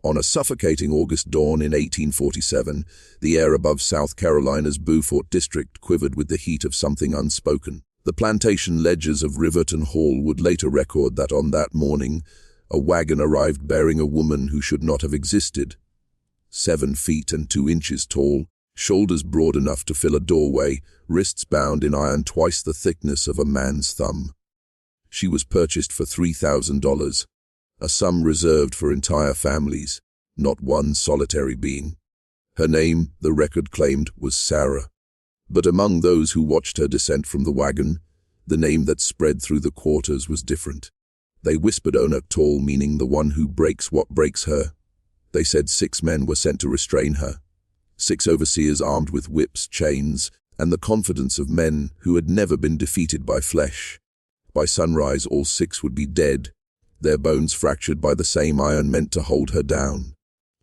On a suffocating August dawn in 1847, the air above South Carolina's Beaufort district quivered with the heat of something unspoken. The plantation ledgers of Riverton Hall would later record that on that morning, a wagon arrived bearing a woman who should not have existed. 7 feet and 2 inches tall, shoulders broad enough to fill a doorway, wrists bound in iron twice the thickness of a man's thumb. She was purchased for $3,000, a sum reserved for entire families, not one solitary being. Her name, the record claimed, was Sarah. But among those who watched her descent from the wagon, the name that spread through the quarters was different. They whispered Onak Tall, meaning the one who breaks what breaks her. They said 6 men were sent to restrain her. 6 overseers armed with whips, chains, and the confidence of men who had never been defeated by flesh. By sunrise, all 6 would be dead, their bones fractured by the same iron meant to hold her down.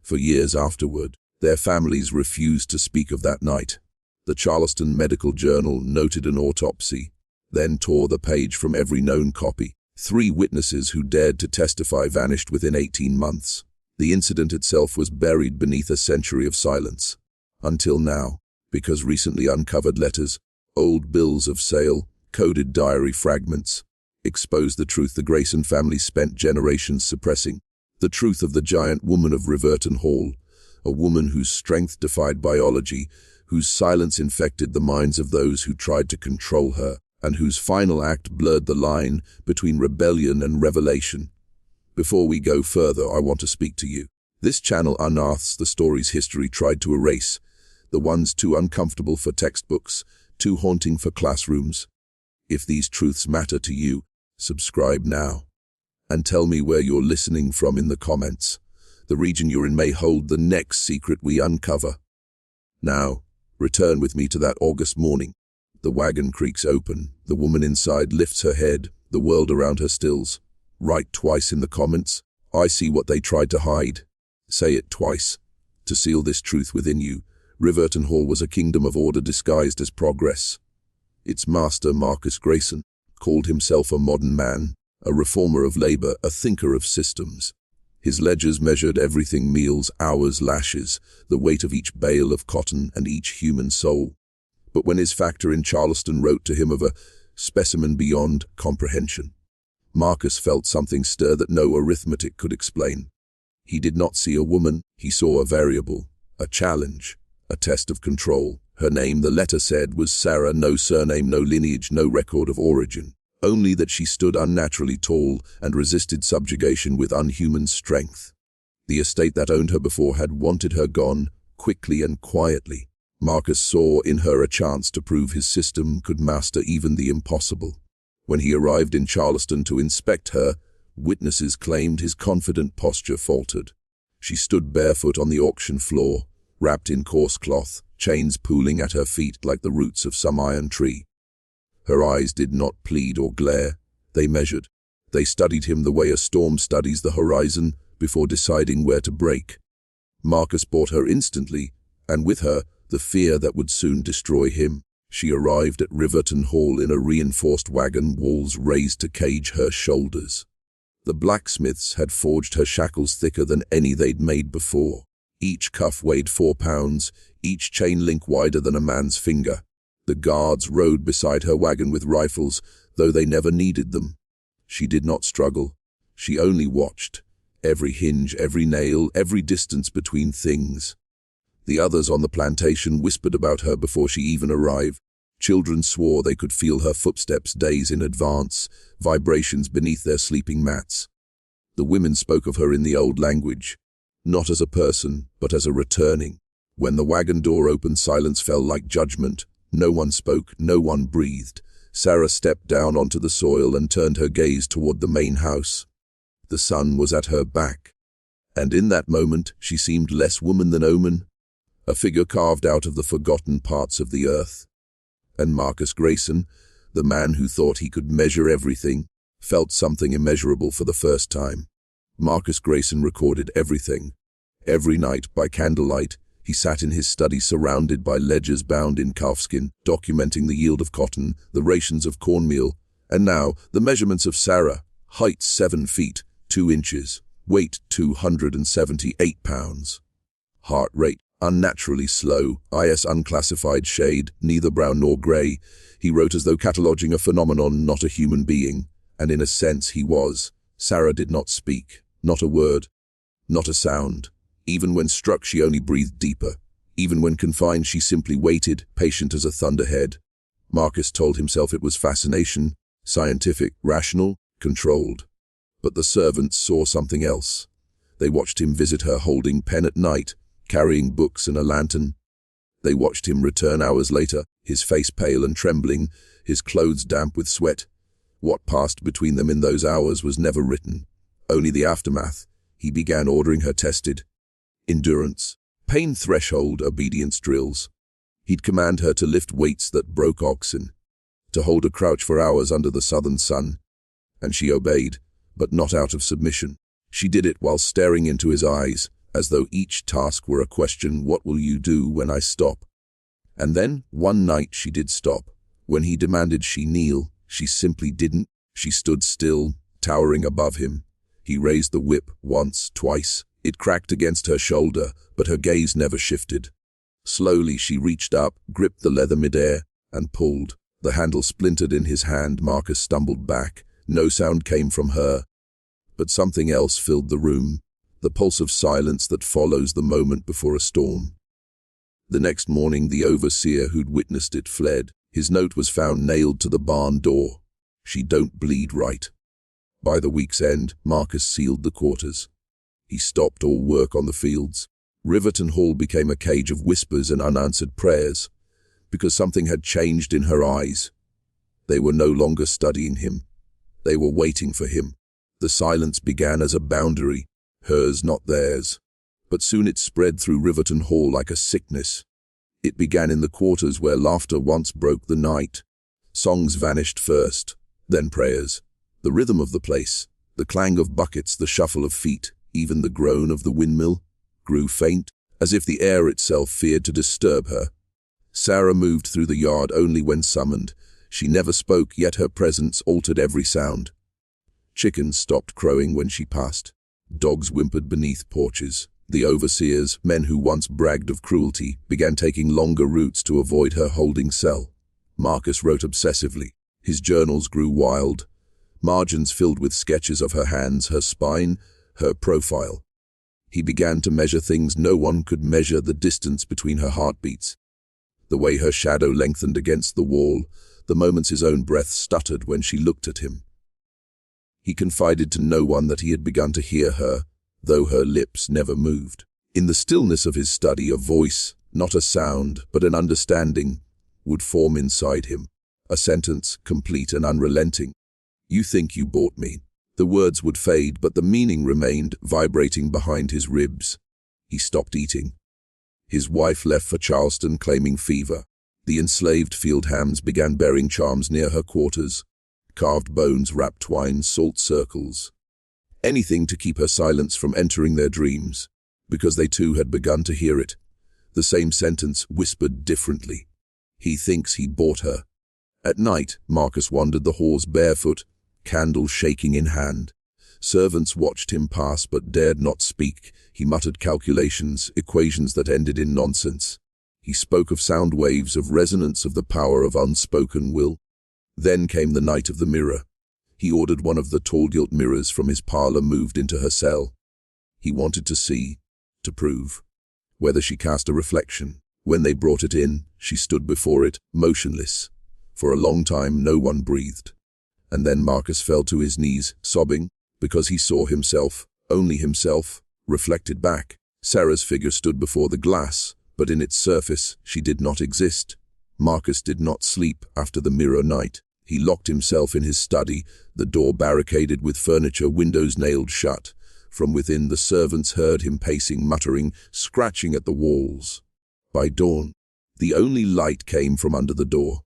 For years afterward, their families refused to speak of that night. The Charleston Medical Journal noted an autopsy, then tore the page from every known copy. 3 witnesses who dared to testify vanished within 18 months. The incident itself was buried beneath a century of silence. Until now, because recently uncovered letters, old bills of sale, coded diary fragments, exposed the truth the Grayson family spent generations suppressing. The truth of the giant woman of Riverton Hall, a woman whose strength defied biology, whose silence infected the minds of those who tried to control her, and whose final act blurred the line between rebellion and revelation. Before we go further, I want to speak to you. This channel unearths the stories history tried to erase, the ones too uncomfortable for textbooks, too haunting for classrooms. If these truths matter to you, subscribe now. And tell me where you're listening from in the comments. The region you're in may hold the next secret we uncover. Now, return with me to that August morning. The wagon creaks open, the woman inside lifts her head, the world around her stills. Write twice in the comments, I see what they tried to hide. Say it twice. To seal this truth within you, Riverton Hall was a kingdom of order disguised as progress. Its master, Marcus Grayson, called himself a modern man, a reformer of labor, a thinker of systems. His ledgers measured everything: meals, hours, lashes, the weight of each bale of cotton and each human soul. But when his factor in Charleston wrote to him of a specimen beyond comprehension, Marcus felt something stir that no arithmetic could explain. He did not see a woman, he saw a variable, a challenge, a test of control. Her name, the letter said, was Sarah, no surname, no lineage, no record of origin. Only that she stood unnaturally tall and resisted subjugation with unhuman strength. The estate that owned her before had wanted her gone, quickly and quietly. Marcus saw in her a chance to prove his system could master even the impossible. When he arrived in Charleston to inspect her, witnesses claimed his confident posture faltered. She stood barefoot on the auction floor, wrapped in coarse cloth, chains pooling at her feet like the roots of some iron tree. Her eyes did not plead or glare. They measured. They studied him the way a storm studies the horizon before deciding where to break. Marcus bought her instantly, and with her, the fear that would soon destroy him. She arrived at Riverton Hall in a reinforced wagon, walls raised to cage her shoulders. The blacksmiths had forged her shackles thicker than any they'd made before. Each cuff weighed 4 pounds, each chain link wider than a man's finger. The guards rode beside her wagon with rifles, though they never needed them. She did not struggle. She only watched. Every hinge, every nail, every distance between things. The others on the plantation whispered about her before she even arrived. Children swore they could feel her footsteps days in advance, vibrations beneath their sleeping mats. The women spoke of her in the old language, not as a person, but as a returning. When the wagon door opened, silence fell like judgment. No one spoke, no one breathed. Sarah stepped down onto the soil and turned her gaze toward the main house. The sun was at her back, and in that moment she seemed less woman than omen, a figure carved out of the forgotten parts of the earth. And Marcus Grayson, the man who thought he could measure everything, felt something immeasurable for the first time. Marcus Grayson recorded everything. Every night, by candlelight, he sat in his study surrounded by ledgers bound in calfskin, documenting the yield of cotton, the rations of cornmeal, and now the measurements of Sarah: height 7 feet, 2 inches, Weight 278 pounds. Heart rate unnaturally slow, IS unclassified shade, neither brown nor grey. He wrote as though cataloguing a phenomenon, not a human being, and in a sense he was. Sarah did not speak, not a word, not a sound. Even when struck, she only breathed deeper. Even when confined, she simply waited, patient as a thunderhead. Marcus told himself it was fascination, scientific, rational, controlled. But the servants saw something else. They watched him visit her holding pen at night, carrying books and a lantern. They watched him return hours later, his face pale and trembling, his clothes damp with sweat. What passed between them in those hours was never written. Only the aftermath. He began ordering her tested. Endurance, pain threshold, obedience drills. He'd command her to lift weights that broke oxen, to hold a crouch for hours under the southern sun. And she obeyed, but not out of submission. She did it while staring into his eyes, as though each task were a question, what will you do when I stop? And then, one night she did stop. When he demanded she kneel, she simply didn't. She stood still, towering above him. He raised the whip once, twice. It cracked against her shoulder, but her gaze never shifted. Slowly she reached up, gripped the leather midair, and pulled. The handle splintered in his hand. Marcus stumbled back. No sound came from her. But something else filled the room. The pulse of silence that follows the moment before a storm. The next morning, the overseer who'd witnessed it fled. His note was found nailed to the barn door. She don't bleed right. By the week's end, Marcus sealed the quarters. He stopped all work on the fields. Riverton Hall became a cage of whispers and unanswered prayers, because something had changed in her eyes. They were no longer studying him. They were waiting for him. The silence began as a boundary, hers, not theirs. But soon it spread through Riverton Hall like a sickness. It began in the quarters where laughter once broke the night. Songs vanished first, then prayers. The rhythm of the place, the clang of buckets, the shuffle of feet, even the groan of the windmill, grew faint, as if the air itself feared to disturb her. Sarah moved through the yard only when summoned. She never spoke, yet her presence altered every sound. Chickens stopped crowing when she passed. Dogs whimpered beneath porches. The overseers, men who once bragged of cruelty, began taking longer routes to avoid her holding cell. Marcus wrote obsessively. His journals grew wild. Margins filled with sketches of her hands, her spine, her profile. He began to measure things no one could measure, the distance between her heartbeats, the way her shadow lengthened against the wall, the moments his own breath stuttered when she looked at him. He confided to no one that he had begun to hear her, though her lips never moved. In the stillness of his study, a voice, not a sound, but an understanding, would form inside him. A sentence, complete and unrelenting. You think you bought me. The words would fade, but the meaning remained, vibrating behind his ribs. He stopped eating. His wife left for Charleston, claiming fever. The enslaved field hands began bearing charms near her quarters. Carved bones wrapped twine, salt circles. Anything to keep her silence from entering their dreams, because they too had begun to hear it. The same sentence, whispered differently. He thinks he bought her. At night, Marcus wandered the halls barefoot, candle shaking in hand. Servants watched him pass but dared not speak. He muttered calculations, equations that ended in nonsense. He spoke of sound waves, of resonance, of the power of unspoken will. Then came the night of the mirror. He ordered one of the tall gilt mirrors from his parlor moved into her cell. He wanted to see, to prove, whether she cast a reflection. When they brought it in, she stood before it, motionless. For a long time, no one breathed. And then Marcus fell to his knees, sobbing, because he saw himself, only himself, reflected back. Sarah's figure stood before the glass, but in its surface, she did not exist. Marcus did not sleep after the mirror night. He locked himself in his study, the door barricaded with furniture, windows nailed shut. From within, the servants heard him pacing, muttering, scratching at the walls. By dawn, the only light came from under the door,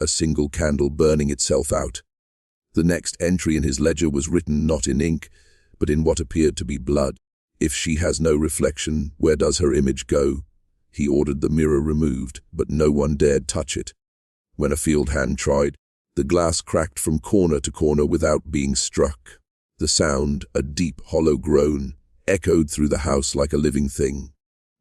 a single candle burning itself out. The next entry in his ledger was written not in ink, but in what appeared to be blood. If she has no reflection, where does her image go? He ordered the mirror removed, but no one dared touch it. When a field hand tried, the glass cracked from corner to corner without being struck. The sound, a deep, hollow groan, echoed through the house like a living thing.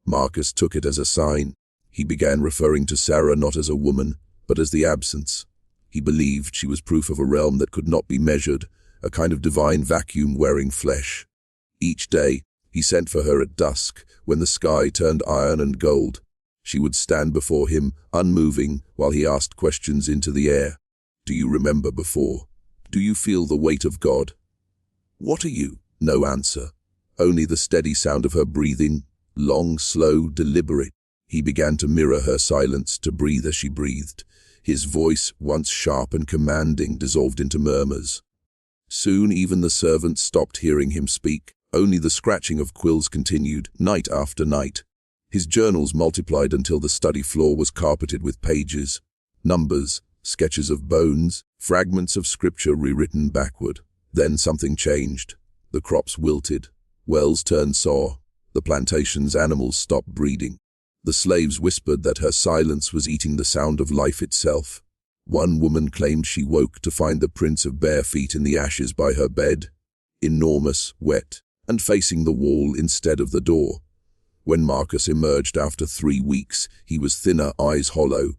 Marcus took it as a sign. He began referring to Sarah not as a woman, but as the absence. He believed she was proof of a realm that could not be measured, a kind of divine vacuum wearing flesh. Each day, he sent for her at dusk, when the sky turned iron and gold. She would stand before him, unmoving, while he asked questions into the air. Do you remember before? Do you feel the weight of God? What are you? No answer. Only the steady sound of her breathing, long, slow, deliberate. He began to mirror her silence, to breathe as she breathed. His voice, once sharp and commanding, dissolved into murmurs. Soon even the servants stopped hearing him speak. Only the scratching of quills continued, night after night. His journals multiplied until the study floor was carpeted with pages, numbers, sketches of bones, fragments of scripture rewritten backward. Then something changed. The crops wilted, wells turned sour, the plantation's animals stopped breeding. The slaves whispered that her silence was eating the sound of life itself. One woman claimed she woke to find the prints of bare feet in the ashes by her bed, enormous, wet, and facing the wall instead of the door. When Marcus emerged after 3 weeks, he was thinner, eyes hollow.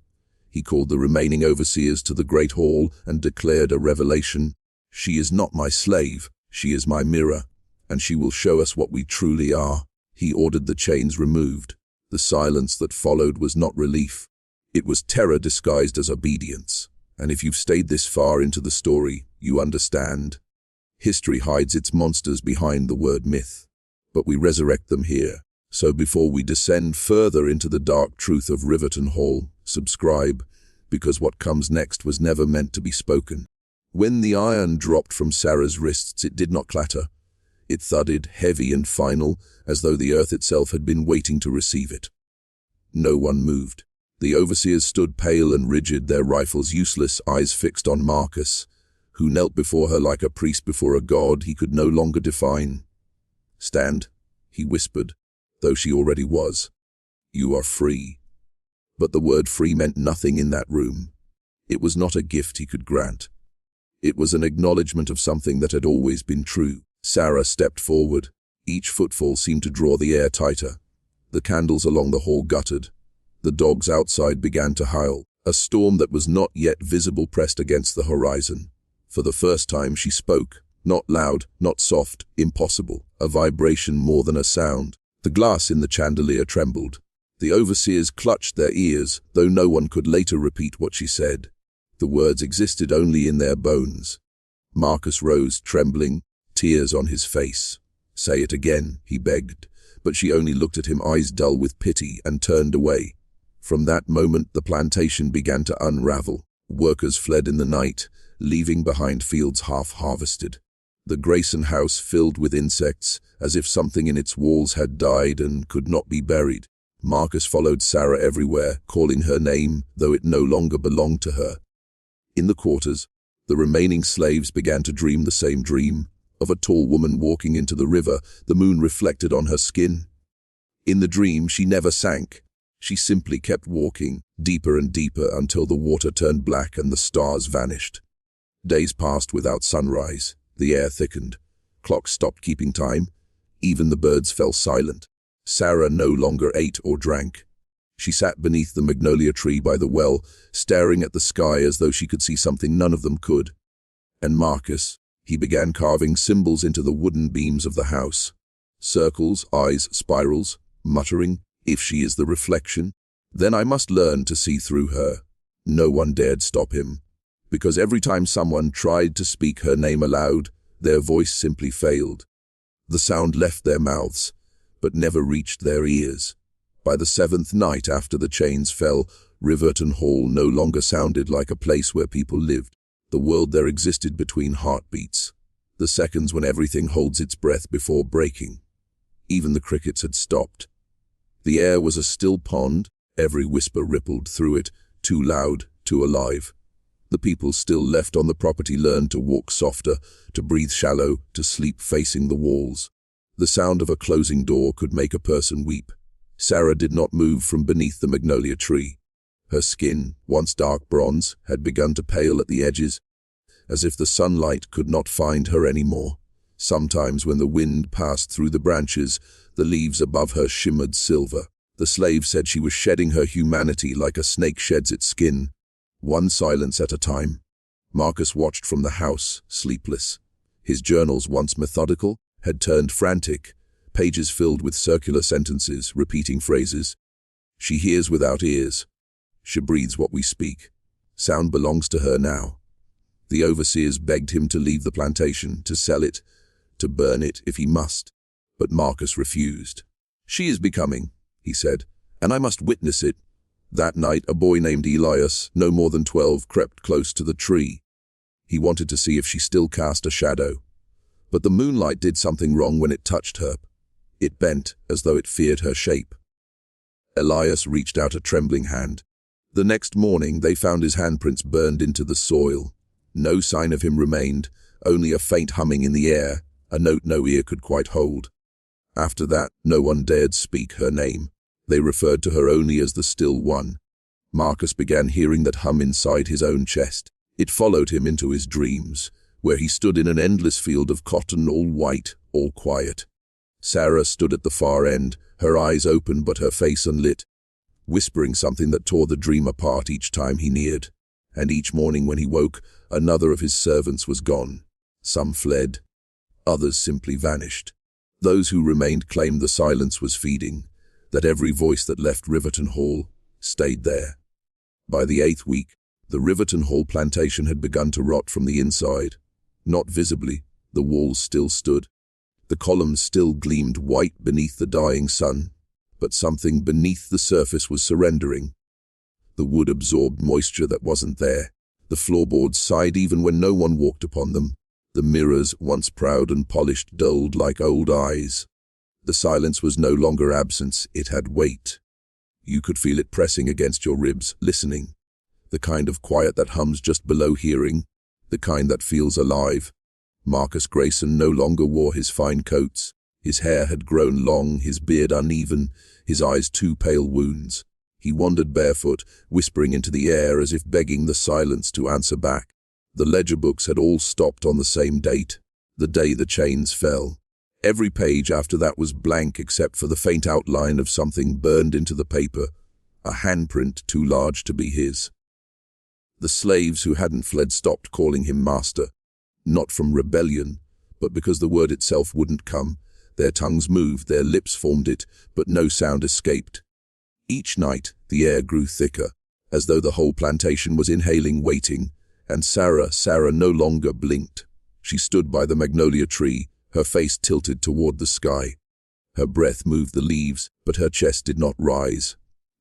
He called the remaining overseers to the great hall and declared a revelation. She is not my slave, she is my mirror, and she will show us what we truly are. He ordered the chains removed. The silence that followed was not relief. It was terror disguised as obedience. And if you've stayed this far into the story, you understand. History hides its monsters behind the word myth, but we resurrect them here. So before we descend further into the dark truth of Riverton Hall, subscribe, because what comes next was never meant to be spoken. When the iron dropped from Sarah's wrists, it did not clatter. It thudded, heavy and final, as though the earth itself had been waiting to receive it. No one moved. The overseers stood pale and rigid, their rifles useless, eyes fixed on Marcus, who knelt before her like a priest before a god he could no longer define. Stand, he whispered, though she already was. You are free. But the word free meant nothing in that room. It was not a gift he could grant. It was an acknowledgement of something that had always been true. Sarah stepped forward. Each footfall seemed to draw the air tighter. The candles along the hall guttered. The dogs outside began to howl. A storm that was not yet visible pressed against the horizon. For the first time she spoke. Not loud, not soft, impossible. A vibration more than a sound. The glass in the chandelier trembled. The overseers clutched their ears, though no one could later repeat what she said. The words existed only in their bones. Marcus rose, trembling, tears on his face. Say it again, he begged, but she only looked at him, eyes dull with pity, and turned away. From that moment, the plantation began to unravel. Workers fled in the night, leaving behind fields half-harvested. The Grayson house filled with insects, as if something in its walls had died and could not be buried. Marcus followed Sarah everywhere, calling her name, though it no longer belonged to her. In the quarters, the remaining slaves began to dream the same dream, of a tall woman walking into the river, the moon reflected on her skin. In the dream, she never sank. She simply kept walking, deeper and deeper, until the water turned black and the stars vanished. Days passed without sunrise. The air thickened. Clocks stopped keeping time. Even the birds fell silent. Sarah no longer ate or drank. She sat beneath the magnolia tree by the well, staring at the sky as though she could see something none of them could. And Marcus, he began carving symbols into the wooden beams of the house. Circles, eyes, spirals, muttering, if she is the reflection, then I must learn to see through her. No one dared stop him, because every time someone tried to speak her name aloud, their voice simply failed. The sound left their mouths, but never reached their ears. By the 7th night after the chains fell, Riverton Hall no longer sounded like a place where people lived. The world there existed between heartbeats, the seconds when everything holds its breath before breaking. Even the crickets had stopped. The air was a still pond, every whisper rippled through it, too loud, too alive. The people still left on the property learned to walk softer, to breathe shallow, to sleep facing the walls. The sound of a closing door could make a person weep. Sarah did not move from beneath the magnolia tree. Her skin, once dark bronze, had begun to pale at the edges, as if the sunlight could not find her anymore. Sometimes when the wind passed through the branches, the leaves above her shimmered silver. The slave said she was shedding her humanity like a snake sheds its skin, one silence at a time. Marcus watched from the house, sleepless. His journals, once methodical, had turned frantic, pages filled with circular sentences, repeating phrases. She hears without ears. She breathes what we speak. Sound belongs to her now. The overseers begged him to leave the plantation, to sell it, to burn it if he must. But Marcus refused. "She is becoming," he said, "and I must witness it." That night, a boy named Elias, no more than 12, crept close to the tree. He wanted to see if she still cast a shadow. But the moonlight did something wrong when it touched her. It bent, as though it feared her shape. Elias reached out a trembling hand. The next morning, they found his handprints burned into the soil. No sign of him remained, only a faint humming in the air, a note no ear could quite hold. After that, no one dared speak her name. They referred to her only as the Still One. Marcus began hearing that hum inside his own chest. It followed him into his dreams, where he stood in an endless field of cotton, all white, all quiet. Sarah stood at the far end, her eyes open but her face unlit, whispering something that tore the dream apart each time he neared. And each morning when he woke, another of his servants was gone. Some fled, others simply vanished. Those who remained claimed the silence was feeding, that every voice that left Riverton Hall stayed there. By the 8th week, the Riverton Hall plantation had begun to rot from the inside. Not visibly, the walls still stood. The columns still gleamed white beneath the dying sun, but something beneath the surface was surrendering. The wood absorbed moisture that wasn't there. The floorboards sighed even when no one walked upon them. The mirrors, once proud and polished, dulled like old eyes. The silence was no longer absence, it had weight. You could feel it pressing against your ribs, listening. The kind of quiet that hums just below hearing, the kind that feels alive. Marcus Grayson no longer wore his fine coats. His hair had grown long, his beard uneven, his eyes two pale wounds. He wandered barefoot, whispering into the air as if begging the silence to answer back. The ledger books had all stopped on the same date, the day the chains fell. Every page after that was blank except for the faint outline of something burned into the paper, a handprint too large to be his. The slaves who hadn't fled stopped calling him master, not from rebellion, but because the word itself wouldn't come. Their tongues moved, their lips formed it, but no sound escaped. Each night, the air grew thicker, as though the whole plantation was inhaling, waiting, and Sarah no longer blinked. She stood by the magnolia tree, her face tilted toward the sky. Her breath moved the leaves, but her chest did not rise.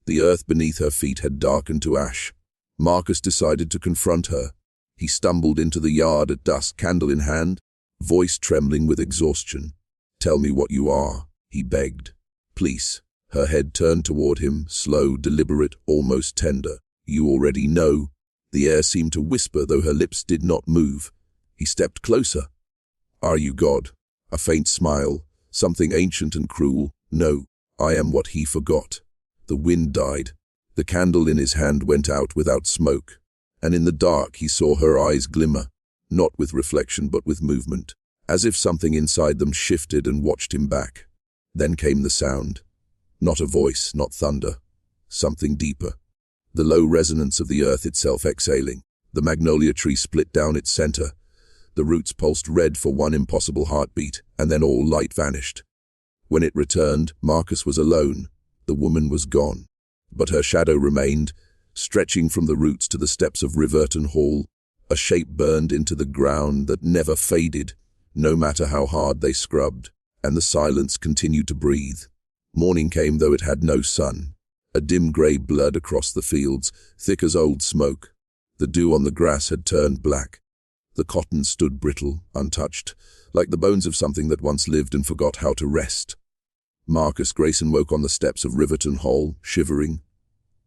The earth beneath her feet had darkened to ash. Marcus decided to confront her. He stumbled into the yard at dusk, candle in hand, voice trembling with exhaustion. "Tell me what you are," he begged. "Please." Her head turned toward him, slow, deliberate, almost tender. "You already know." The air seemed to whisper, though her lips did not move. He stepped closer. "Are you God?" A faint smile, something ancient and cruel. "No, I am what he forgot." The wind died. The candle in his hand went out without smoke, and in the dark he saw her eyes glimmer, not with reflection but with movement, as if something inside them shifted and watched him back. Then came the sound. Not a voice, not thunder. Something deeper. The low resonance of the earth itself exhaling. The magnolia tree split down its center. The roots pulsed red for one impossible heartbeat, and then all light vanished. When it returned, Marcus was alone. The woman was gone. But her shadow remained, stretching from the roots to the steps of Riverton Hall, a shape burned into the ground that never faded, no matter how hard they scrubbed, and the silence continued to breathe. Morning came, though it had no sun. A dim grey blurred across the fields, thick as old smoke. The dew on the grass had turned black. The cotton stood brittle, untouched, like the bones of something that once lived and forgot how to rest. Marcus Grayson woke on the steps of Riverton Hall, shivering.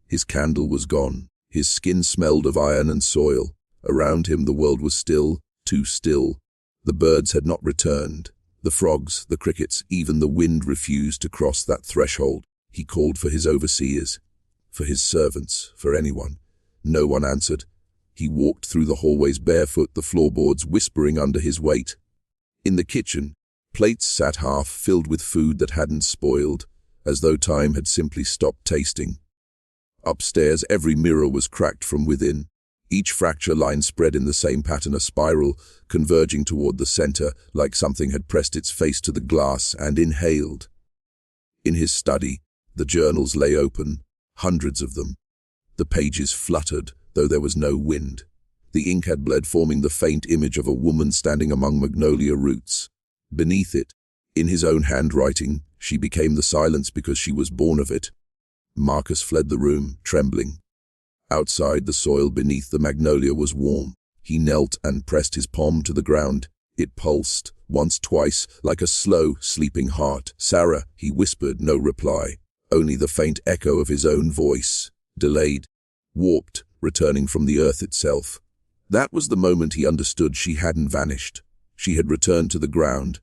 His candle was gone. His skin smelled of iron and soil. Around him the world was still, too still. The birds had not returned. The frogs, the crickets, even the wind refused to cross that threshold. He called for his overseers, for his servants, for anyone. No one answered. He walked through the hallways barefoot, the floorboards whispering under his weight. In the kitchen, plates sat half filled with food that hadn't spoiled, as though time had simply stopped tasting. Upstairs, every mirror was cracked from within, each fracture line spread in the same pattern, a spiral, converging toward the center, like something had pressed its face to the glass and inhaled. In his study, the journals lay open, hundreds of them. The pages fluttered, though there was no wind. The ink had bled, forming the faint image of a woman standing among magnolia roots. Beneath it, in his own handwriting, she became the silence because she was born of it. Marcus fled the room, trembling. Outside, the soil beneath the magnolia was warm. He knelt and pressed his palm to the ground. It pulsed, once, twice, like a slow, sleeping heart. "Sarah," he whispered, no reply. Only the faint echo of his own voice, delayed, warped, returning from the earth itself. That was the moment he understood she hadn't vanished. She had returned to the ground.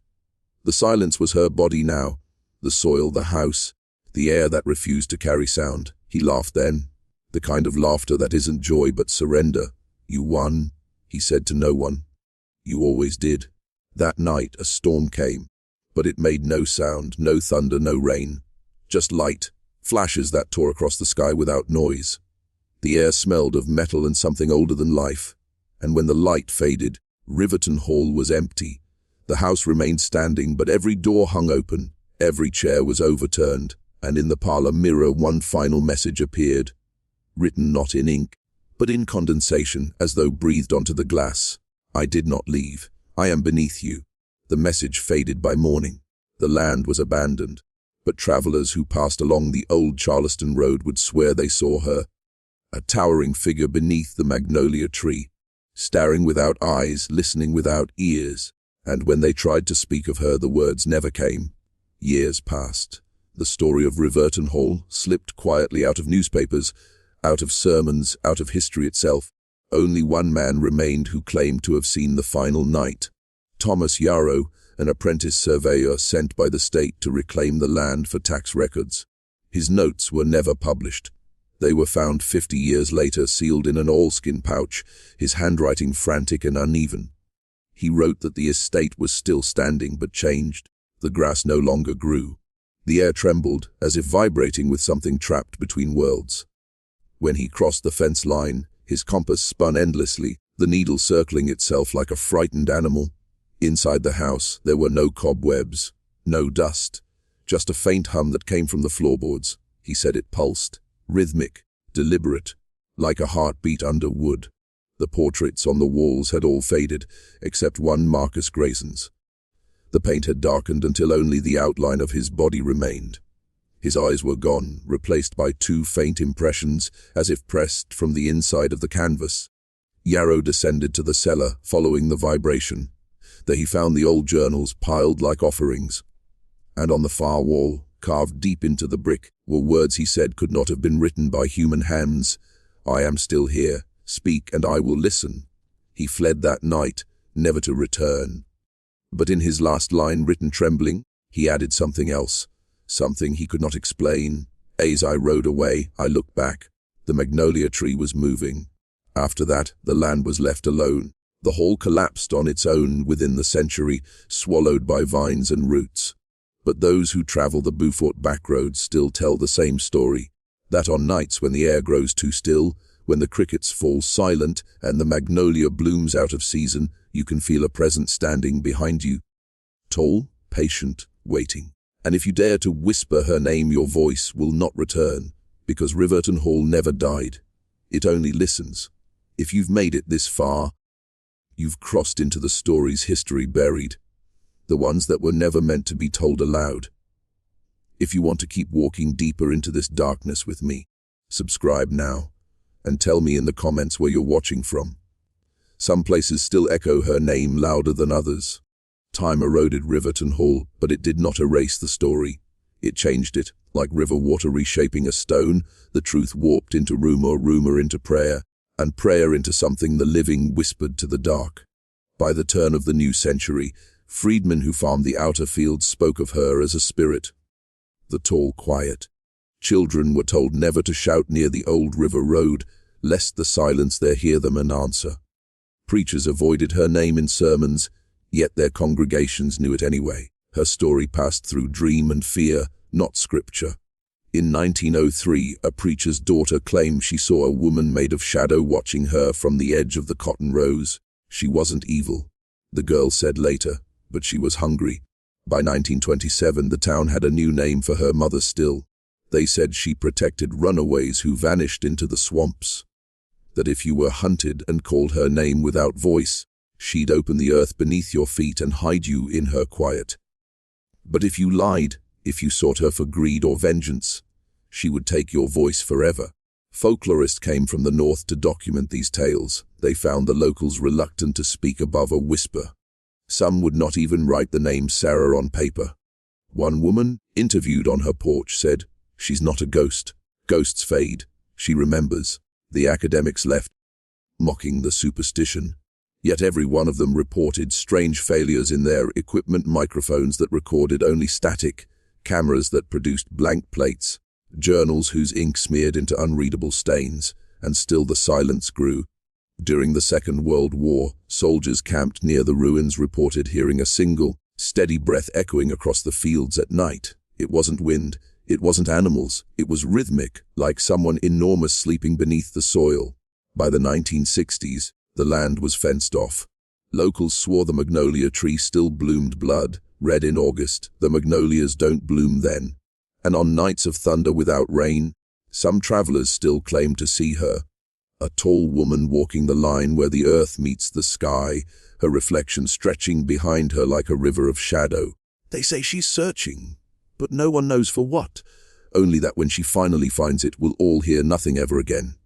The silence was her body now, the soil, the house, the air that refused to carry sound. He laughed then, the kind of laughter that isn't joy but surrender. "You won," he said to no one. "You always did." That night a storm came, but it made no sound, no thunder, no rain. Just light, flashes that tore across the sky without noise. The air smelled of metal and something older than life. And when the light faded, Riverton Hall was empty. The house remained standing, but every door hung open, every chair was overturned, and in the parlor mirror one final message appeared, written not in ink, but in condensation, as though breathed onto the glass. "I did not leave. I am beneath you." The message faded by morning. The land was abandoned, but travelers who passed along the old Charleston road would swear they saw her, a towering figure beneath the magnolia tree, staring without eyes, listening without ears. And when they tried to speak of her, the words never came. Years passed. The story of Riverton Hall slipped quietly out of newspapers, out of sermons, out of history itself. Only one man remained who claimed to have seen the final night. Thomas Yarrow, an apprentice surveyor sent by the state to reclaim the land for tax records. His notes were never published. They were found 50 years later, sealed in an oilskin pouch, his handwriting frantic and uneven. He wrote that the estate was still standing but changed. The grass no longer grew. The air trembled, as if vibrating with something trapped between worlds. When he crossed the fence line, his compass spun endlessly, the needle circling itself like a frightened animal. Inside the house, there were no cobwebs, no dust, just a faint hum that came from the floorboards. He said it pulsed, rhythmic, deliberate, like a heartbeat under wood. The portraits on the walls had all faded, except one, Marcus Grayson's. The paint had darkened until only the outline of his body remained. His eyes were gone, replaced by two faint impressions, as if pressed from the inside of the canvas. Yarrow descended to the cellar, following the vibration. There he found the old journals piled like offerings. And on the far wall, carved deep into the brick, were words he said could not have been written by human hands. "I am still here. Speak and I will listen." He fled that night, never to return. But in his last line, written trembling, he added something else, something he could not explain. "As I rode away, I looked back. The magnolia tree was moving. After that, the land was left alone. The hall collapsed on its own within the century, swallowed by vines and roots. But those who travel the Beaufort backroads still tell the same story, that on nights when the air grows too still, when the crickets fall silent and the magnolia blooms out of season, you can feel a presence standing behind you. Tall, patient, waiting. And if you dare to whisper her name, your voice will not return, because Riverton Hall never died. It only listens. If you've made it this far, you've crossed into the stories history buried, the ones that were never meant to be told aloud. If you want to keep walking deeper into this darkness with me, subscribe now, and tell me in the comments where you're watching from. Some places still echo her name louder than others. Time eroded Riverton Hall, but it did not erase the story. It changed it, like river water reshaping a stone. The truth warped into rumor, rumor into prayer, and prayer into something the living whispered to the dark. By the turn of the new century, freedmen who farmed the outer fields spoke of her as a spirit. The tall, quiet. Children were told never to shout near the old river road, lest the silence there hear them and answer. Preachers avoided her name in sermons, Yet their congregations knew it anyway. Her story passed through dream and fear, not scripture. In 1903, a preacher's daughter claimed she saw a woman made of shadow watching her from the edge of the cotton rows. She wasn't evil, the girl said later, but she was hungry. By 1927, the town had a new name for her mother still. They said she protected runaways who vanished into the swamps. That if you were hunted and called her name without voice, she'd open the earth beneath your feet and hide you in her quiet. But if you lied, if you sought her for greed or vengeance, she would take your voice forever. Folklorists came from the north to document these tales. They found the locals reluctant to speak above a whisper. Some would not even write the name Sarah on paper. One woman, interviewed on her porch, said, "She's not a ghost. Ghosts fade. She remembers." The academics left, mocking the superstition. Yet every one of them reported strange failures in their equipment: microphones that recorded only static, cameras that produced blank plates, journals whose ink smeared into unreadable stains, and still the silence grew. During the Second World War, soldiers camped near the ruins reported hearing a single, steady breath echoing across the fields at night. It wasn't wind, it wasn't animals, it was rhythmic, like someone enormous sleeping beneath the soil. By the 1960s, the land was fenced off. Locals swore the magnolia tree still bloomed blood red in August. The magnolias don't bloom then. And on nights of thunder without rain, some travelers still claim to see her. A tall woman walking the line where the earth meets the sky, her reflection stretching behind her like a river of shadow. They say she's searching, but no one knows for what. Only that when she finally finds it, we'll all hear nothing ever again.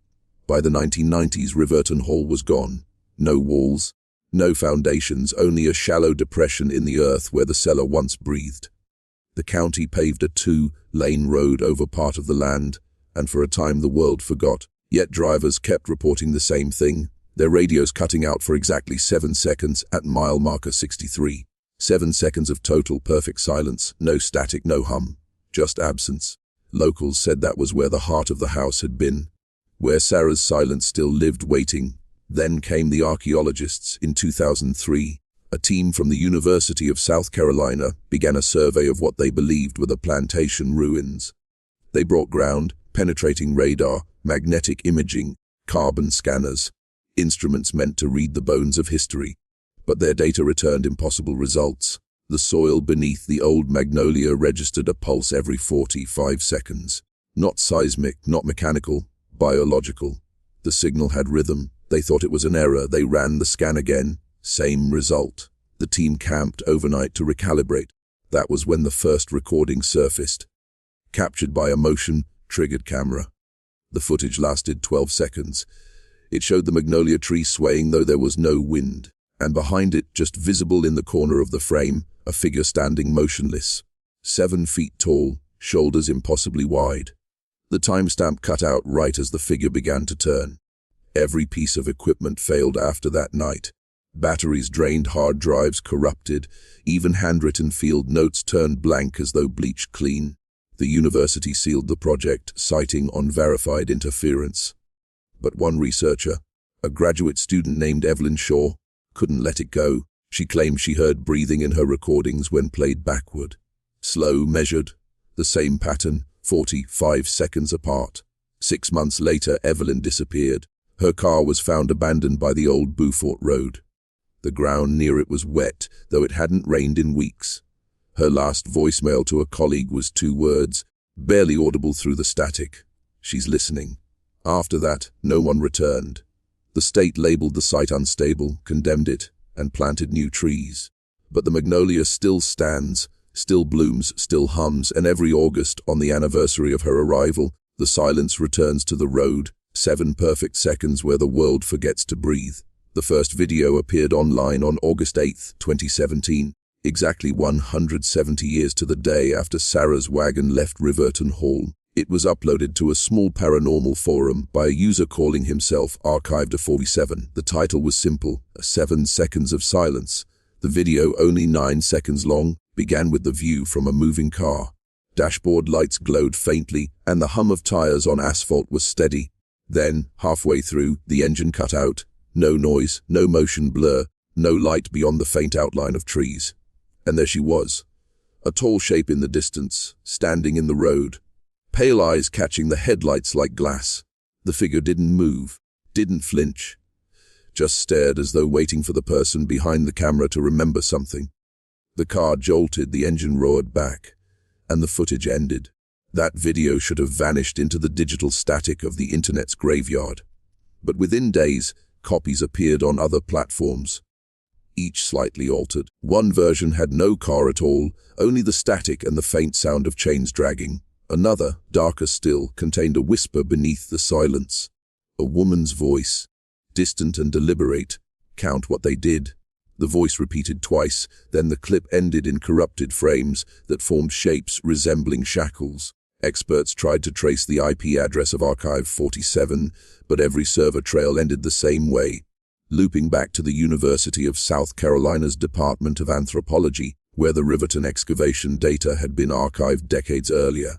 By the 1990s, Riverton Hall was gone. No walls, no foundations, only a shallow depression in the earth where the cellar once breathed. The county paved a 2-lane road over part of the land, and for a time the world forgot. Yet drivers kept reporting the same thing, their radios cutting out for exactly 7 seconds at mile marker 63. 7 seconds of total perfect silence, no static, no hum, just absence. Locals said that was where the heart of the house had been, where Sarah's silence still lived, waiting. Then came the archaeologists. In 2003, a team from the University of South Carolina began a survey of what they believed were the plantation ruins. They brought ground-penetrating radar, magnetic imaging, carbon scanners, instruments meant to read the bones of history. But their data returned impossible results. The soil beneath the old magnolia registered a pulse every 45 seconds. Not seismic, not mechanical, biological. The signal had rhythm. They thought it was an error. They ran the scan again. Same result. The team camped overnight to recalibrate. That was when the first recording surfaced, captured by a motion-triggered camera. The footage lasted 12 seconds. It showed the magnolia tree swaying though there was no wind, and behind it, just visible in the corner of the frame, a figure standing motionless. 7 feet tall, shoulders impossibly wide. The timestamp cut out right as the figure began to turn. Every piece of equipment failed after that night. Batteries drained, hard drives corrupted, even handwritten field notes turned blank as though bleached clean. The university sealed the project, citing unverified interference. But one researcher, a graduate student named Evelyn Shaw, couldn't let it go. She claimed she heard breathing in her recordings when played backward. Slow, measured, the same pattern, 45 seconds apart. 6 months later, Evelyn disappeared. Her car was found abandoned by the old Beaufort Road. The ground near it was wet, though it hadn't rained in weeks. Her last voicemail to a colleague was 2 words, barely audible through the static. "She's listening." After that, no one returned. The state labeled the site unstable, condemned it, and planted new trees. But the magnolia still stands, still blooms, still hums, and every August, on the anniversary of her arrival, the silence returns to the road, 7 perfect seconds where the world forgets to breathe. The first video appeared online on August 8, 2017, exactly 170 years to the day after Sarah's wagon left Riverton Hall. It was uploaded to a small paranormal forum by a user calling himself Archived47. The title was simple, 7 seconds of silence. The video, only 9 seconds long, began with the view from a moving car. Dashboard lights glowed faintly, and the hum of tires on asphalt was steady. Then, halfway through, the engine cut out. No noise, no motion blur, No light beyond the faint outline of trees. And there she was, a tall shape in the distance, standing in the road, pale eyes catching the headlights like glass. The figure didn't move, didn't flinch, just stared as though waiting for the person behind the camera to remember something. The car jolted, the engine roared back, and the footage ended. That video should have vanished into the digital static of the internet's graveyard. But within days, copies appeared on other platforms, each slightly altered. One version had no car at all, only the static and the faint sound of chains dragging. Another, darker still, contained a whisper beneath the silence. A woman's voice, distant and deliberate. "Count what they did." The voice repeated twice, then the clip ended in corrupted frames that formed shapes resembling shackles. Experts tried to trace the IP address of Archive 47, but every server trail ended the same way, looping back to the University of South Carolina's Department of Anthropology, where the Riverton excavation data had been archived decades earlier.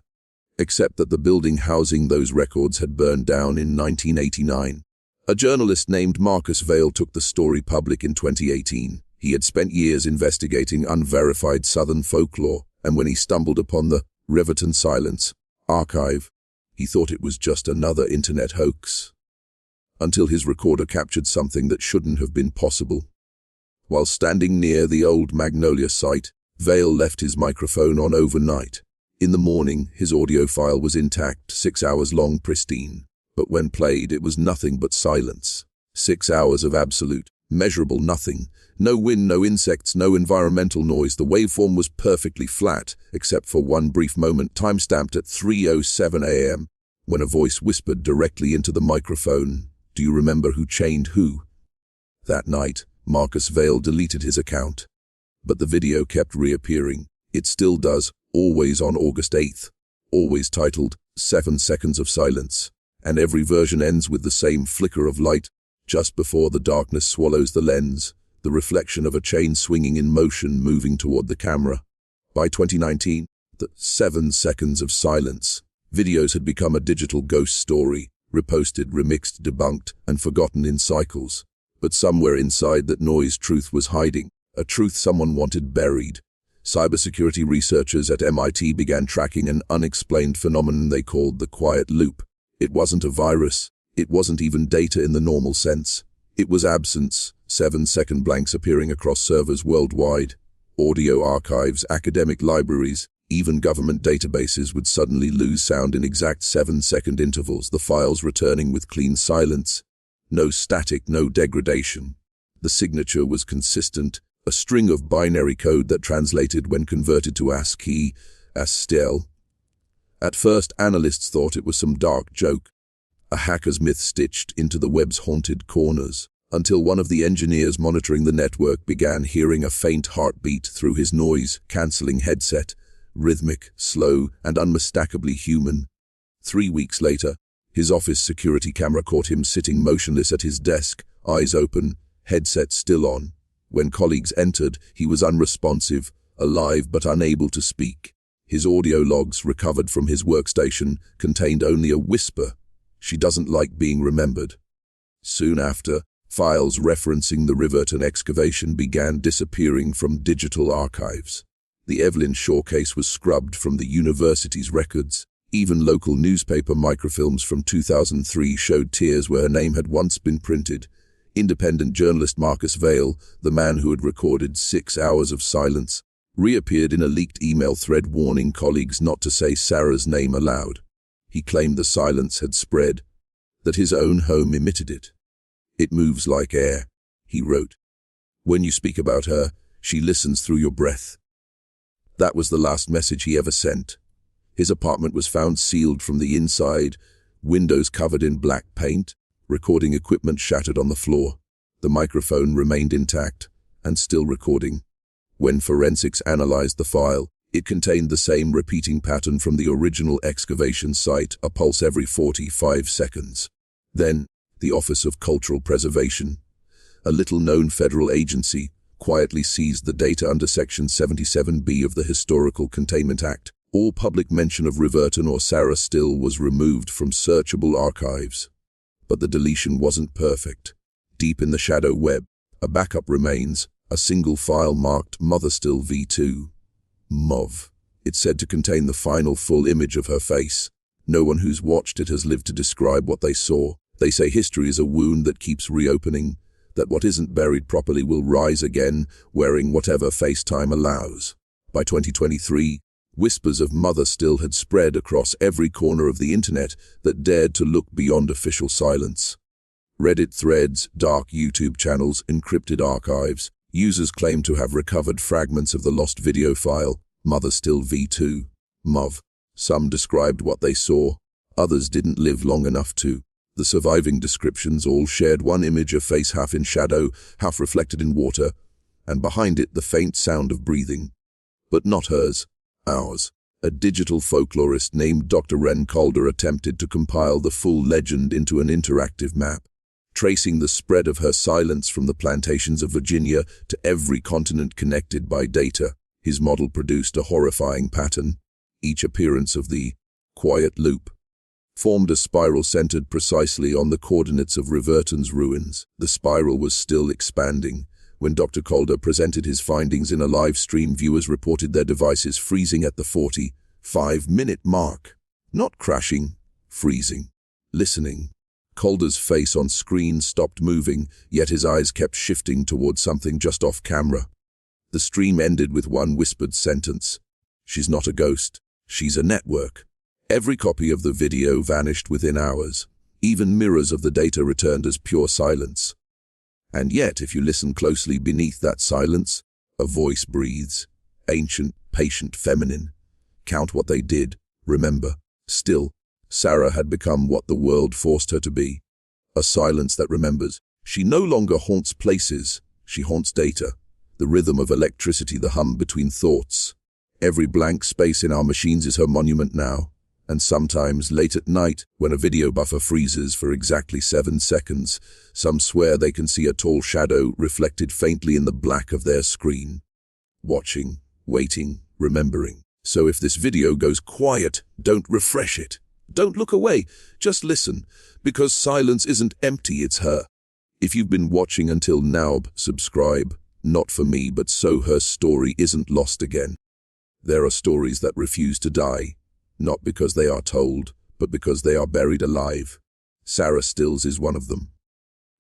Except that the building housing those records had burned down in 1989. A journalist named Marcus Vail took the story public in 2018. He had spent years investigating unverified Southern folklore, and when he stumbled upon the Riverton Silence archive, he thought it was just another internet hoax. Until his recorder captured something that shouldn't have been possible. While standing near the old Magnolia site, Vail left his microphone on overnight. In the morning, his audio file was intact, 6 hours long, pristine. But when played, it was nothing but silence. 6 hours of absolute, measurable nothing. No wind, no insects, no environmental noise. The waveform was perfectly flat, except for one brief moment, time-stamped at 3:07 a.m., when a voice whispered directly into the microphone, "Do you remember who chained who?" That night, Marcus Vail deleted his account. But the video kept reappearing. It still does, always on August 8th, always titled 7 Seconds of Silence. And every version ends with the same flicker of light, just before the darkness swallows the lens, the reflection of a chain swinging in motion moving toward the camera. By 2019, the 7 Seconds of Silence videos had become a digital ghost story, reposted, remixed, debunked, and forgotten in cycles. But somewhere inside that noise, truth was hiding, a truth someone wanted buried. Cybersecurity researchers at MIT began tracking an unexplained phenomenon they called the quiet loop. It wasn't a virus. It wasn't even data in the normal sense. It was absence, 7-second blanks appearing across servers worldwide. Audio archives, academic libraries, even government databases would suddenly lose sound in exact 7-second intervals, the files returning with clean silence. No static, no degradation. The signature was consistent, a string of binary code that translated when converted to ASCII, ASTEL. At first, analysts thought it was some dark joke, a hacker's myth stitched into the web's haunted corners, until one of the engineers monitoring the network began hearing a faint heartbeat through his noise-canceling headset, rhythmic, slow, and unmistakably human. 3 weeks later, his office security camera caught him sitting motionless at his desk, eyes open, headset still on. When colleagues entered, he was unresponsive, alive but unable to speak. His audio logs, recovered from his workstation, contained only a whisper, "She doesn't like being remembered." Soon after, files referencing the Riverton excavation began disappearing from digital archives. The Evelyn Shaw case was scrubbed from the university's records. Even local newspaper microfilms from 2003 showed tears where her name had once been printed. Independent journalist Marcus Vail, the man who had recorded 6 hours of silence, reappeared in a leaked email thread warning colleagues not to say Sarah's name aloud. He claimed the silence had spread, that his own home emitted it. "It moves like air," he wrote. "When you speak about her, she listens through your breath." That was the last message he ever sent. His apartment was found sealed from the inside, windows covered in black paint, recording equipment shattered on the floor. The microphone remained intact and still recording. When forensics analyzed the file, it contained the same repeating pattern from the original excavation site, a pulse every 45 seconds. Then, the Office of Cultural Preservation, a little-known federal agency, quietly seized the data under Section 77B of the Historical Containment Act. All public mention of Riverton or Sarah Still was removed from searchable archives. But the deletion wasn't perfect. Deep in the shadow web, A backup remains, a single file marked Mother Still V2. MOV. It's said to contain the final full image of her face. No one who's watched it has lived to describe what they saw. They say history is a wound that keeps reopening, that what isn't buried properly will rise again, wearing whatever face time allows. By 2023, whispers of Mother Still had spread across every corner of the internet that dared to look beyond official silence. Reddit threads, dark YouTube channels, encrypted archives. Users claim to have recovered fragments of the lost video file, Mother Still V2, MOV. Some described what they saw, others didn't live long enough to. The surviving descriptions all shared one image, a face half in shadow, half reflected in water, and behind it the faint sound of breathing. But not hers, ours. A digital folklorist named Dr. Ren Calder attempted to compile the full legend into an interactive map, tracing the spread of her silence from the plantations of Virginia to every continent connected by data. His model produced a horrifying pattern. Each appearance of the quiet loop formed a spiral centered precisely on the coordinates of Riverton's ruins. The spiral was still expanding. When Dr. Calder presented his findings in a live stream, viewers reported their devices freezing at the 45-minute mark. Not crashing, freezing. Listening. Calder's face on screen stopped moving, yet his eyes kept shifting towards something just off camera. The stream ended with one whispered sentence. She's not a ghost, she's a network. Every copy of the video vanished within hours. Even mirrors of the data returned as pure silence. And yet, if you listen closely beneath that silence, a voice breathes. Ancient, patient, feminine. Count what they did, remember. Still, Sarah had become what the world forced her to be. A silence that remembers. She no longer haunts places, she haunts data. The rhythm of electricity, the hum between thoughts. Every blank space in our machines is her monument now. And sometimes, late at night, when a video buffer freezes for exactly 7 seconds, some swear they can see a tall shadow reflected faintly in the black of their screen. Watching, waiting, remembering. So if this video goes quiet, don't refresh it. Don't look away, just listen, because silence isn't empty, it's her. If you've been watching until now, subscribe. Not for me, but so her story isn't lost again. There are stories that refuse to die. Not because they are told, but because they are buried alive. Sarah Stills is one of them.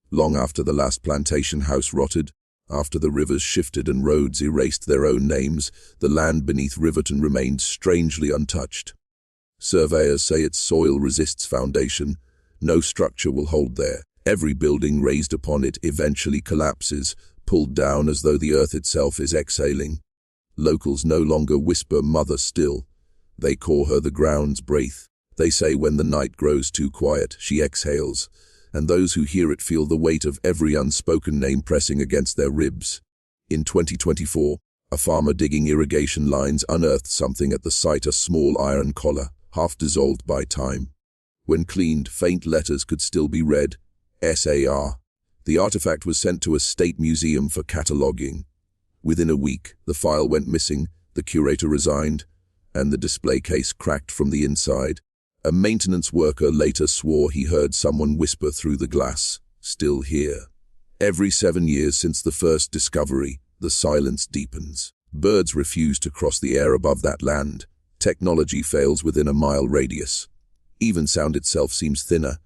Long after the last plantation house rotted, after the rivers shifted and roads erased their own names, the land beneath Riverton remained strangely untouched. Surveyors say its soil resists foundation. No structure will hold there. Every building raised upon it eventually collapses, pulled down as though the earth itself is exhaling. Locals no longer whisper Mother Still. They call her the ground's breath. They say when the night grows too quiet, she exhales, and those who hear it feel the weight of every unspoken name pressing against their ribs. In 2024, a farmer digging irrigation lines unearthed something at the site, a small iron collar, half dissolved by time. When cleaned, faint letters could still be read, SAR. The artifact was sent to a state museum for cataloguing. Within a week, the file went missing, the curator resigned, and the display case cracked from the inside. A maintenance worker later swore he heard someone whisper through the glass, "Still here." Every 7 years since the first discovery, the silence deepens. Birds refuse to cross the air above that land. Technology fails within a mile radius. Even sound itself seems thinner,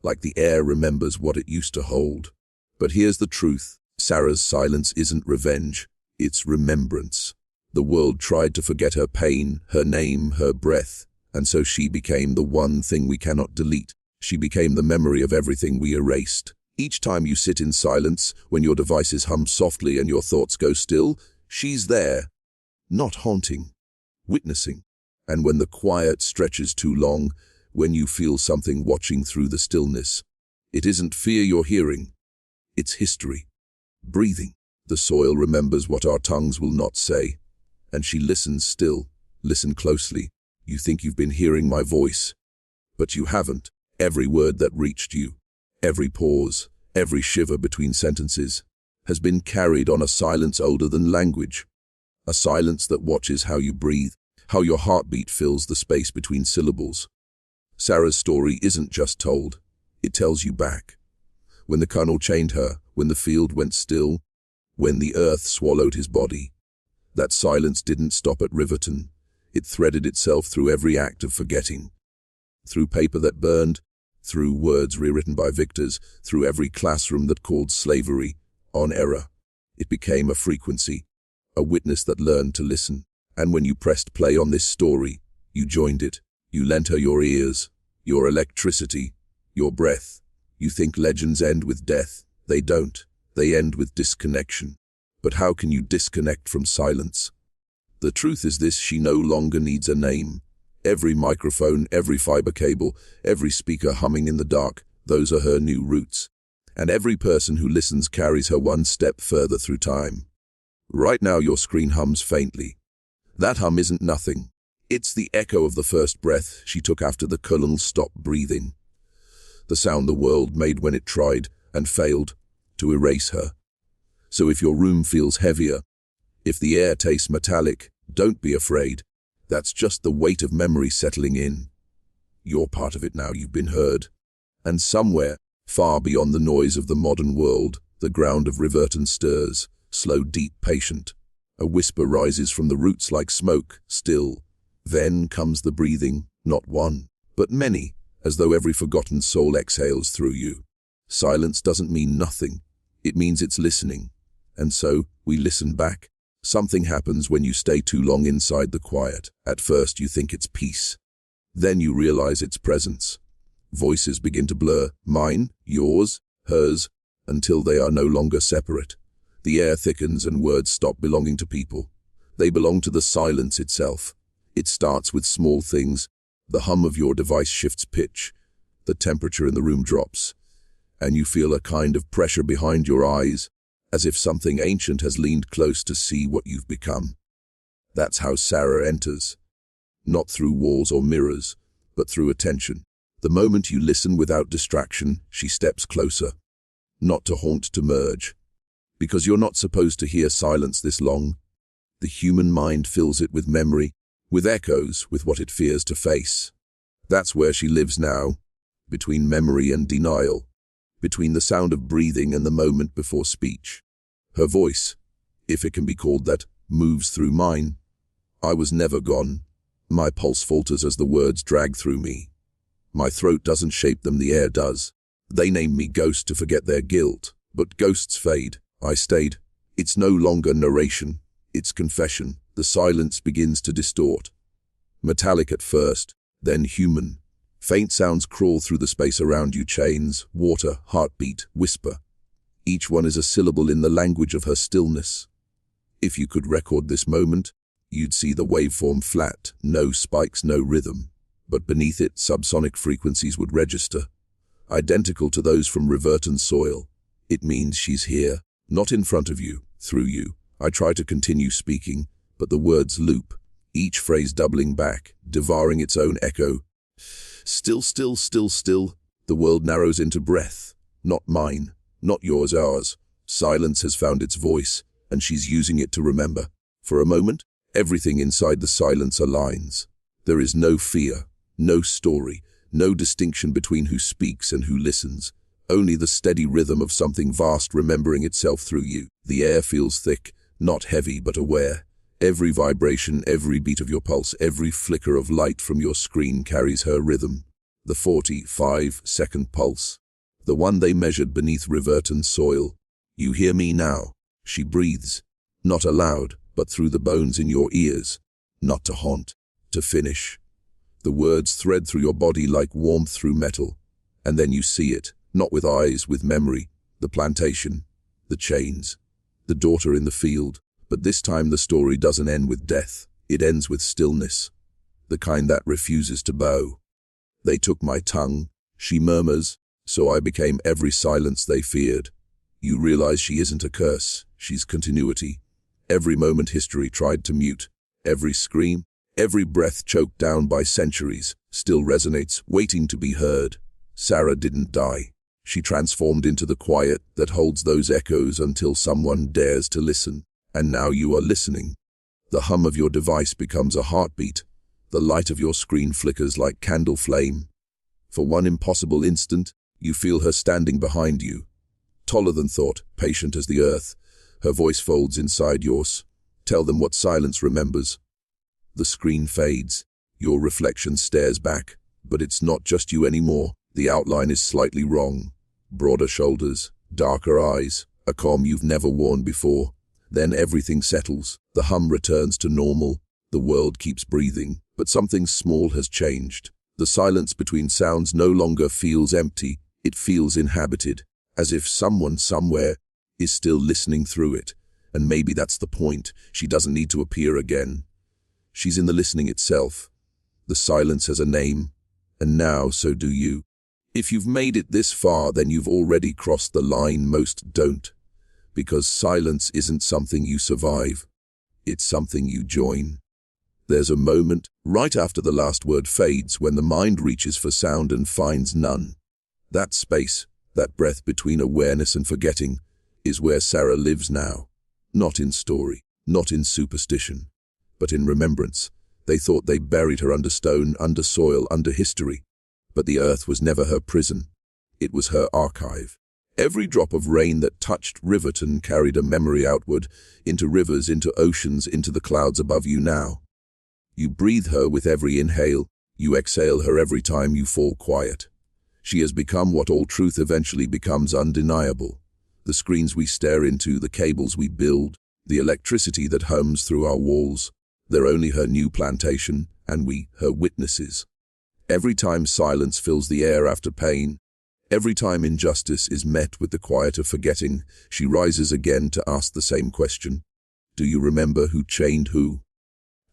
like the air remembers what it used to hold. But here's the truth. Sarah's silence isn't revenge, it's remembrance. The world tried to forget her pain, her name, her breath, and so she became the one thing we cannot delete. She became the memory of everything we erased. Each time you sit in silence, when your devices hum softly and your thoughts go still, she's there, not haunting, witnessing. And when the quiet stretches too long, when you feel something watching through the stillness, it isn't fear you're hearing, it's history, breathing. The soil remembers what our tongues will not say. And she listens still. Listen closely. You think you've been hearing my voice, but you haven't. Every word that reached you, every pause, every shiver between sentences, has been carried on a silence older than language. A silence that watches how you breathe, how your heartbeat fills the space between syllables. Sarah's story isn't just told, it tells you back. When the colonel chained her, when the field went still, when the earth swallowed his body. That silence didn't stop at Riverton. It threaded itself through every act of forgetting. Through paper that burned, through words rewritten by victors, through every classroom that called slavery on error. It became a frequency, a witness that learned to listen. And when you pressed play on this story, you joined it. You lent her your ears, your electricity, your breath. You think legends end with death. They don't. They end with disconnection. But how can you disconnect from silence? The truth is this: she no longer needs a name. Every microphone, every fiber cable, every speaker humming in the dark, those are her new roots. And every person who listens carries her one step further through time. Right now your screen hums faintly. That hum isn't nothing. It's the echo of the first breath she took after the colonel stopped breathing. The sound the world made when it tried, and failed, to erase her. So if your room feels heavier, if the air tastes metallic, don't be afraid. That's just the weight of memory settling in. You're part of it now. You've been heard. And somewhere, far beyond the noise of the modern world, the ground of Riverton stirs, slow, deep, patient. A whisper rises from the roots like smoke, still. Then comes the breathing, not one, but many, as though every forgotten soul exhales through you. Silence doesn't mean nothing. It means it's listening. And so, we listen back. Something happens when you stay too long inside the quiet. At first you think it's peace. Then you realize it's presence. Voices begin to blur, mine, yours, hers, until they are no longer separate. The air thickens and words stop belonging to people. They belong to the silence itself. It starts with small things. The hum of your device shifts pitch. The temperature in the room drops. And you feel a kind of pressure behind your eyes, as if something ancient has leaned close to see what you've become. That's how Sarah enters. Not through walls or mirrors, but through attention. The moment you listen without distraction, she steps closer. Not to haunt, to merge. Because you're not supposed to hear silence this long. The human mind fills it with memory, with echoes, with what it fears to face. That's where she lives now, between memory and denial, between the sound of breathing and the moment before speech. Her voice, if it can be called that, moves through mine. I was never gone. My pulse falters as the words drag through me. My throat doesn't shape them, the air does. They name me ghost to forget their guilt, but ghosts fade. I stayed. It's no longer narration, it's confession. The silence begins to distort. Metallic at first, then human. Faint sounds crawl through the space around you: chains, water, heartbeat, whisper. Each one is a syllable in the language of her stillness. If you could record this moment, you'd see the waveform flat, no spikes, no rhythm. But beneath it, subsonic frequencies would register, identical to those from Riverton soil. It means she's here, not in front of you, through you. I try to continue speaking, but the words loop, each phrase doubling back, devouring its own echo. Still, still, still, still. The world narrows into breath. Not mine, not yours, ours. Silence has found its voice, and she's using it to remember. For a moment, everything inside the silence aligns. There is no fear, no story, no distinction between who speaks and who listens. Only the steady rhythm of something vast remembering itself through you. The air feels thick, not heavy but aware. Every vibration, every beat of your pulse, every flicker of light from your screen carries her rhythm. The 45-second pulse. The one they measured beneath Riverton soil. You hear me now. She breathes. Not aloud, but through the bones in your ears. Not to haunt, to finish. The words thread through your body like warmth through metal. And then you see it, not with eyes, with memory. The plantation, the chains, the daughter in the field. But this time the story doesn't end with death. It ends with stillness, the kind that refuses to bow. They took my tongue, she murmurs, so I became every silence they feared. You realize she isn't a curse, she's continuity. Every moment history tried to mute, every scream, every breath choked down by centuries, still resonates, waiting to be heard. Sarah didn't die. She transformed into the quiet that holds those echoes until someone dares to listen. And now you are listening. The hum of your device becomes a heartbeat. The light of your screen flickers like candle flame. For one impossible instant, you feel her standing behind you. Taller than thought, patient as the earth, Her voice folds inside yours. Tell them what silence remembers. The screen fades. Your reflection stares back. But it's not just you anymore. The outline is slightly wrong. Broader shoulders, darker eyes, a calm you've never worn before. Then everything settles. The hum returns to normal. The world keeps breathing. But something small has changed. The silence between sounds no longer feels empty. It feels inhabited, as if someone somewhere is still listening through it. And maybe that's the point. She doesn't need to appear again. She's in the listening itself. The silence has a name, and now so do you. If you've made it this far, then you've already crossed the line most don't. Because silence isn't something you survive. It's something you join. There's a moment, right after the last word fades, when the mind reaches for sound and finds none. That space, that breath between awareness and forgetting, is where Sarah lives now. Not in story, not in superstition, but in remembrance. They thought they buried her under stone, under soil, under history. But the earth was never her prison. It was her archive. Every drop of rain that touched Riverton carried a memory outward, into rivers, into oceans, into the clouds above you now. You breathe her with every inhale. You exhale her every time you fall quiet. She has become what all truth eventually becomes: undeniable. The screens we stare into, the cables we build, the electricity that hums through our walls, they're only her new plantation, and we, her witnesses. Every time silence fills the air after pain, every time injustice is met with the quiet of forgetting, she rises again to ask the same question. Do you remember who chained who?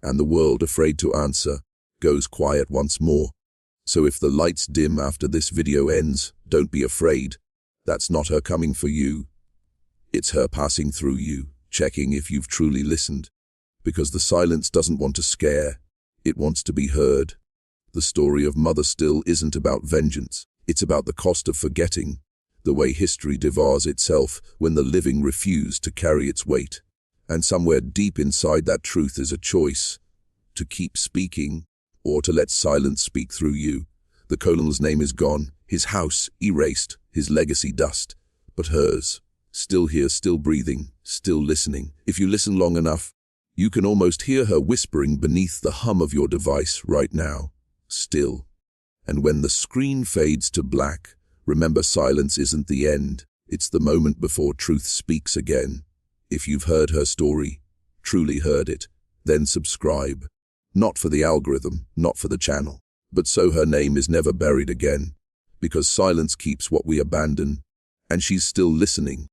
And the world, afraid to answer, goes quiet once more. So if the lights dim after this video ends, don't be afraid. That's not her coming for you. It's her passing through you, checking if you've truly listened. Because the silence doesn't want to scare, it wants to be heard. The story of Mother Still isn't about vengeance. It's about the cost of forgetting, the way history devours itself when the living refuse to carry its weight. And somewhere deep inside that truth is a choice, to keep speaking or to let silence speak through you. The colonel's name is gone, his house erased, his legacy dust, but hers, still here, still breathing, still listening. If you listen long enough, you can almost hear her whispering beneath the hum of your device right now, still. And when the screen fades to black, remember, silence isn't the end. It's the moment before truth speaks again. If you've heard her story, truly heard it, then subscribe. Not for the algorithm, not for the channel, but so her name is never buried again. Because silence keeps what we abandon, and she's still listening.